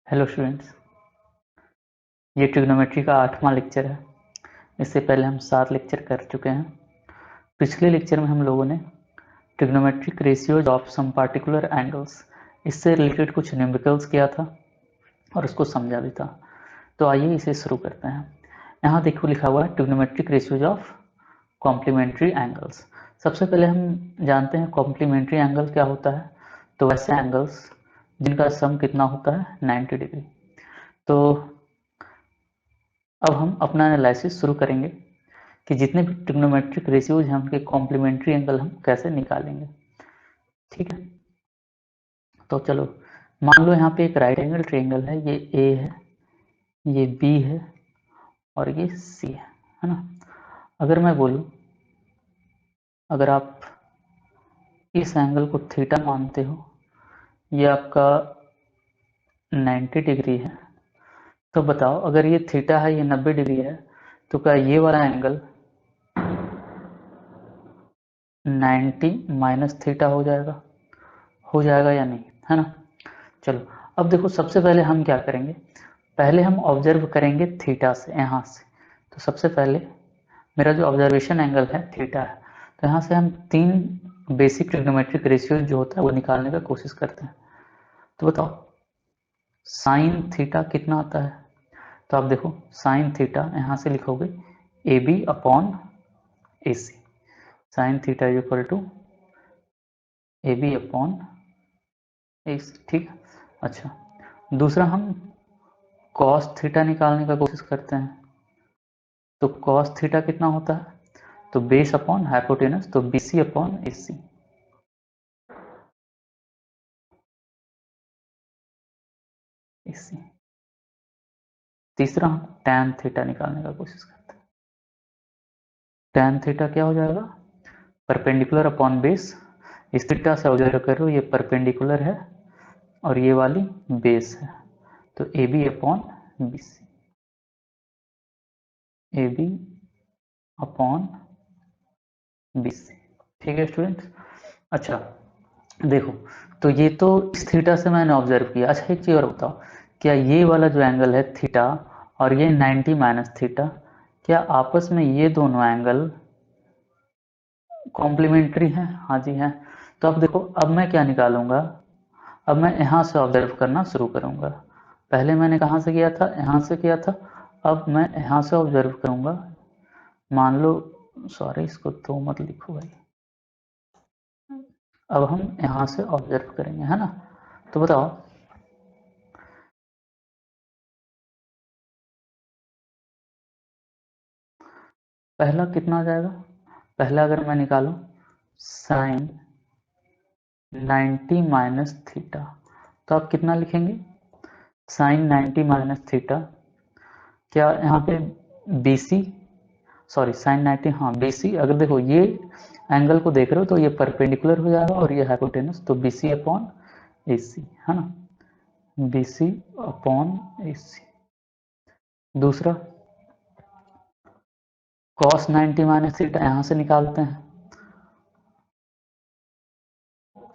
Hello students, ये trigonometry का 8वां lecture है। इससे पहले हम 7 लेक्चर कर चुके हैं। पिछले लेक्चर में हम लोगों ने trigonometric ratios of some particular angles, इससे रिलेटेड कुछ न्यूमेरिकल्स किया था और उसको समझा भी था। तो आइए इसे शुरू करते हैं। यहाँ देखो लिखा हुआ है trigonometric ratios of complementary angles. सबसे पहले हम जानते हैं कॉम्प्लीमेंट्री एंगल क्या होता है। तो वैसे एंगल्स जिनका सम कितना होता है 90 डिग्री। तो अब हम अपना एनालिसिस शुरू करेंगे कि जितने भी ट्रिग्नोमेट्रिक रेशियोज हैं उनके कॉम्प्लीमेंट्री एंगल हम कैसे निकालेंगे। ठीक है, तो चलो मान लो यहाँ पे एक राइट एंगल ट्रायंगल है, ये ए है, ये बी है और ये सी है ना। अगर मैं बोलूँ, अगर आप इस एंगल को थीटा मानते हो, ये आपका 90 डिग्री है, तो बताओ अगर ये थीटा है, ये 90 डिग्री है, तो क्या ये वाला एंगल 90 माइनस थीटा हो जाएगा या नहीं, है ना। चलो अब देखो, सबसे पहले हम क्या करेंगे, पहले हम ऑब्जर्व करेंगे थीटा से, यहाँ से। तो सबसे पहले मेरा जो ऑब्जर्वेशन एंगल है थीटा है, तो यहाँ से हम 3 बेसिक ट्रिग्नोमेट्रिक रेशियो जो होता है वो निकालने का कोशिश करते हैं। तो बताओ साइन थीटा कितना आता है। तो आप देखो साइन थीटा यहाँ से लिखोगे A B upon A C. Sine theta is equal to A B upon A C. ठीक, अच्छा दूसरा हम कॉस थीटा निकालने का कोशिश करते हैं। तो कॉस थीटा कितना होता है, तो बेस अपॉन हाइपोटेनस, तो बी सी अपॉन ए सी। तीसरा हम टैन थीटा निकालने का कोशिश करते हैं। टैन थीटा क्या हो जाएगा, परपेंडिकुलर अपॉन बेस। इस थीटा से ऑब्जर्व करो, ये परपेंडिकुलर है और ये वाली बेस है, तो A B upon B C. A B upon B C. ठीक है स्टूडेंट्स। अच्छा देखो, तो ये तो इस थीटा से मैंने ऑब्जर्व किया। अच्छा एक चीज़ और बताओ, क्या ये वाला जो एंगल है थीटा और ये 90 माइनस थीटा, क्या आपस में ये दोनों एंगल कॉम्प्लीमेंट्री हैं? हाँ जी हैं। तो अब देखो, अब मैं क्या निकालूंगा, अब मैं यहाँ से ऑब्जर्व करना शुरू करूंगा। पहले मैंने कहाँ से किया था, यहाँ से किया था। अब मैं यहाँ से ऑब्जर्व करूंगा। मान लो, सॉरी इसको तो मत लिखो भाई। अब हम यहाँ से ऑब्जर्व करेंगे, है ना। तो बताओ पहला कितना आ जाएगा। पहला अगर मैं निकालूं साइन 90 माइनस थीटा, तो आप कितना लिखेंगे, साइन 90 माइनस थीटा। क्या यहाँ पे बी सी, सॉरी साइन 90, हाँ बी सी। अगर देखो ये एंगल को देख रहे हो तो ये परपेंडिकुलर हो जाएगा और ये हाइपोटेनस, तो B C upon A C, है ना। बी सी अपॉन ए सी। दूसरा कॉस 90 माइनस थीटा, यहाँ से निकालते हैं।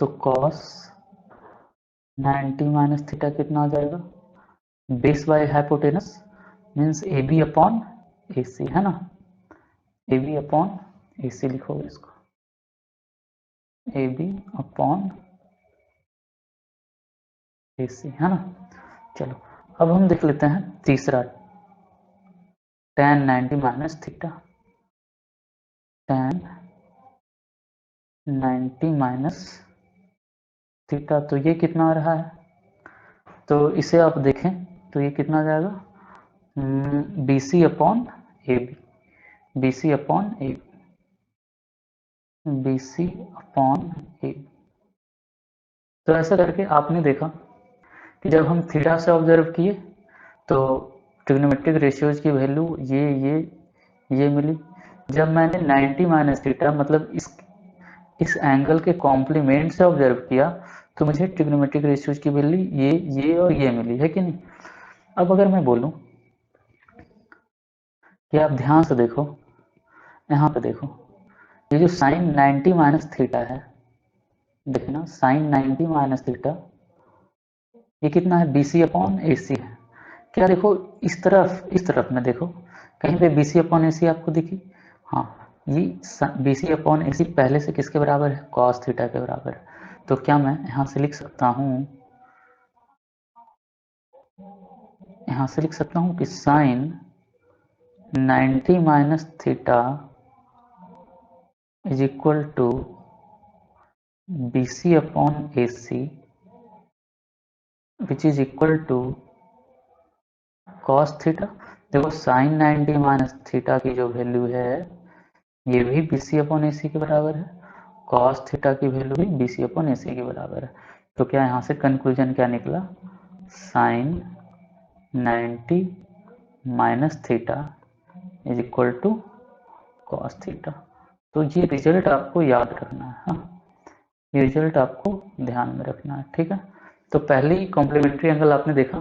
तो कॉस 90 माइनस थीटा कितना आ जाएगा, base by hypotenuse means A B upon A C, है ना। ए बी अपॉन ए सी लिखोगे इसको, ए बी अपॉन ए सी, है ना। चलो अब हम देख लेते हैं तीसरा, tan 90 minus theta. tan 90 minus theta, तो ये कितना आ रहा है, तो इसे आप देखें तो ये कितना आ जाएगा, B C upon A B, B C upon A B C upon A. तो ऐसा करके आपने देखा कि जब हम थीटा से ऑब्जर्व किए तो ट्रिग्नोमेट्रिक रेशियोज की वैल्यू ये मिली। जब मैंने 90 माइनस थीटा मतलब इस एंगल के कॉम्प्लीमेंट से ऑब्जर्व किया तो मुझे ट्रिग्नोमेट्रिक रेशियोज की वैल्यू ये और ये मिली, है कि नहीं। अब अगर मैं बोलूं कि आप ध्यान से देखो, यहाँ पे देखो, ये जो साइन 90 माइनस थीटा है, देखना साइन 90 माइनस थीटा ये कितना है, BC अपॉन AC है। क्या देखो इस तरफ में देखो, कहीं पे BC अपॉन AC आपको दिखी? हाँ, ये BC अपॉन AC पहले से किसके बराबर है, cos थीटा के बराबर है। तो क्या मैं यहाँ से लिख सकता हूँ, कि sine 90 minus theta is equal to BC upon AC which is equal to cos theta. देखो साइन 90 माइनस थीटा की जो वैल्यू है ये भी BC अपॉन AC के बराबर है, cos थीटा की वैल्यू भी BC अपॉन AC के बराबर है। तो क्या यहाँ से कंक्लूजन क्या निकला, sine 90 minus theta is equal to cos theta. तो ये रिजल्ट आपको याद रखना है, हाँ, ये रिजल्ट आपको ध्यान में रखना है, ठीक है। तो पहले ही कॉम्प्लीमेंट्री एंगल आपने देखा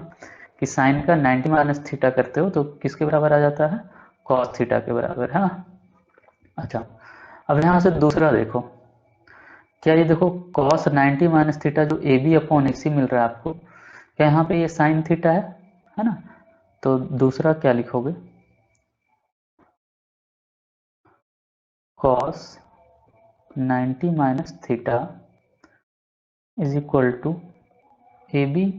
कि साइन का 90 माइनस थीटा करते हो तो किसके बराबर आ जाता है, कॉस थीटा के बराबर, है ना। अच्छा, अब यहाँ से दूसरा देखो, क्या ये देखो cos 90 माइनस थीटा जो AB अपॉन AC मिल रहा है आपको, क्या यहाँ पे ये साइन थीटा है ना। तो दूसरा क्या लिखोगे, cos 90 minus theta is equal to AB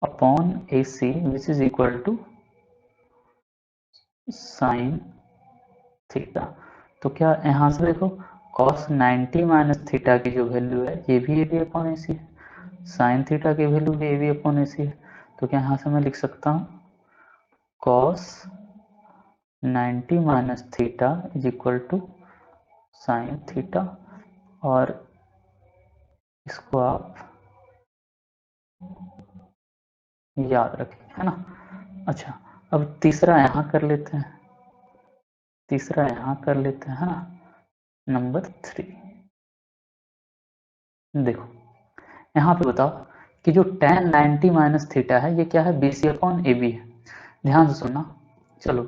upon AC which is equal to sine theta. तो क्या यहाँ से देखो cos 90 माइनस थीटा की जो वैल्यू है ये भी AB अपॉन AC है, साइन थीटा की वैल्यू भी AB अपॉन AC है। तो क्या यहाँ से मैं लिख सकता हूँ cos 90 minus theta is equal to sine theta, और इसको आप याद रखें, है ना। अच्छा, अब तीसरा यहाँ कर लेते हैं, है ना, नंबर 3। देखो यहाँ पे बताओ कि जो tan 90 माइनस थीटा है ये क्या है, BC अपॉन AB है। ध्यान से सुनना, चलो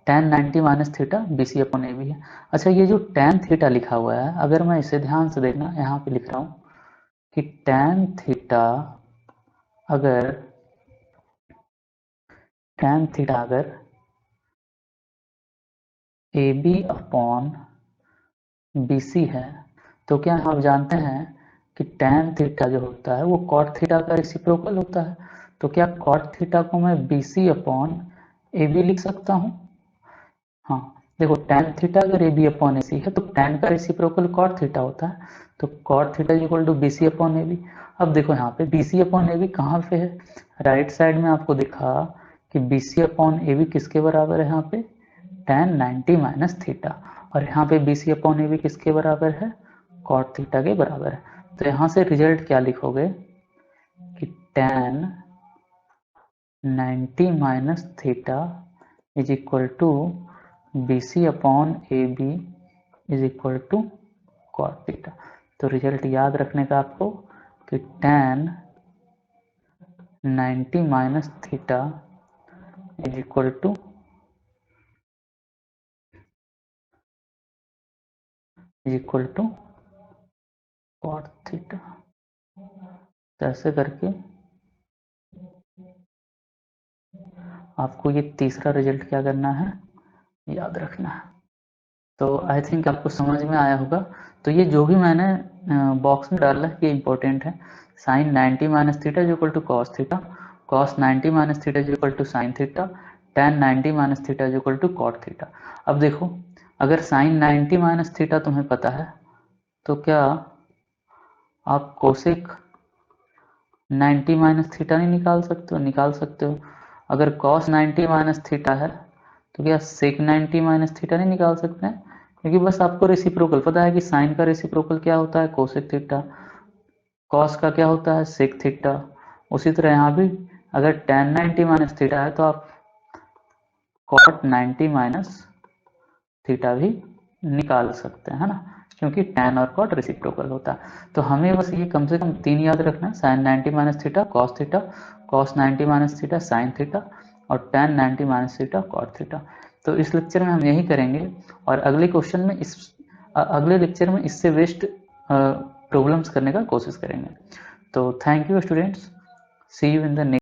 tan 90 minus theta BC upon AB है। अच्छा, ये जो tan थीटा लिखा हुआ है, अगर मैं इसे ध्यान से देखना, यहाँ पे लिख रहा हूँ कि tan थीटा अगर AB अपॉन BC है, तो क्या आप जानते हैं कि tan थीटा जो होता है वो cot थीटा का रेसिप्रोकल होता है। तो क्या cot थीटा को मैं BC अपॉन AB लिख सकता हूँ? हाँ, देखो tan थीटा अगर AB अपॉन AC है तो tan का रेसिप्रोकल cot थीटा होता है, तो cot theta equal to BC upon AB। अब देखो यहाँ पे BC अपॉन AB कहाँ पे है, राइट साइड में आपको दिखा कि BC अपॉन AB किसके बराबर है, यहाँ पे tan 90 माइनस थीटा, और यहाँ पे BC अपॉन AB किसके बराबर है, cot थीटा के बराबर है। तो यहाँ से रिजल्ट क्या लिखोगे कि tan 90 minus theta is equal to BC upon AB is equal to cot theta. तो रिजल्ट याद रखने का आपको कि tan 90 minus theta is equal to cot theta. तो ऐसे करके आपको ये तीसरा रिजल्ट क्या करना है, याद रखना है। तो आई थिंक आपको समझ में आया होगा। तो ये जो भी मैंने बॉक्स में डाला है ये इंपॉर्टेंट है, sine 90 minus theta is equal to cos theta, cos 90 minus theta is equal to sine theta, tan 90 minus theta is equal to cot theta. अब देखो अगर साइन 90 माइनस थीटा तुम्हें पता है तो क्या आप कोसेक 90 माइनस थीटा नहीं निकाल सकते हो, निकाल सकते हो। अगर cos 90 माइनस थीटा है तो क्या सेक 90 माइनस थीटा नहीं निकाल सकते हैं, क्योंकि बस आपको रेसिप्रोकल पता है कि साइन का रेसिप्रोकल क्या होता है, कोसेक थीटा, कॉस का क्या होता है, सेक थीटा। उसी तरह यहाँ भी अगर tan 90 माइनस थीटा है तो आप cot 90 माइनस थीटा भी निकाल सकते हैं, है ना, क्योंकि tan और cot रेसिप्रोकल होता है। तो हमें बस ये कम से कम 3 याद रखना है, sine 90 minus theta cos 90 minus theta sine theta, और tan 90 minus theta cot theta. तो इस लेक्चर में हम यही करेंगे, और अगले क्वेश्चन में अगले लेक्चर में इससे बेस्ट प्रॉब्लम्स करने का कोशिश करेंगे। तो thank you students. See you in the